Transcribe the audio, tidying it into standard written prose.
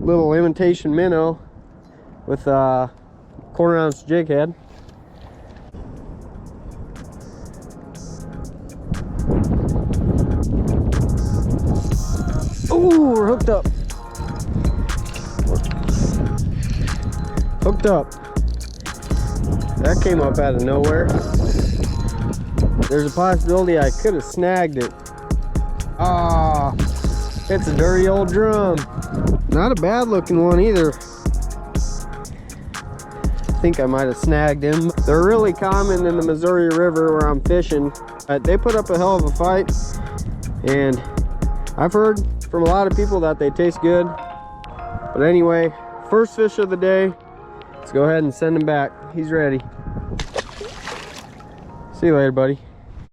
little imitation minnow with a 1/4 ounce jig head. Ooh, we're hooked up. Hooked up. That came up out of nowhere. There's a possibility I could have snagged it. Ah, it's a dirty old drum. Not a bad looking one either. I think I might have snagged him. They're really common in the Missouri River where I'm fishing. They put up a hell of a fight, and I've heard from a lot of people that they taste good. But anyway, first fish of the day. Let's go ahead and send him back. He's ready. See you later, buddy.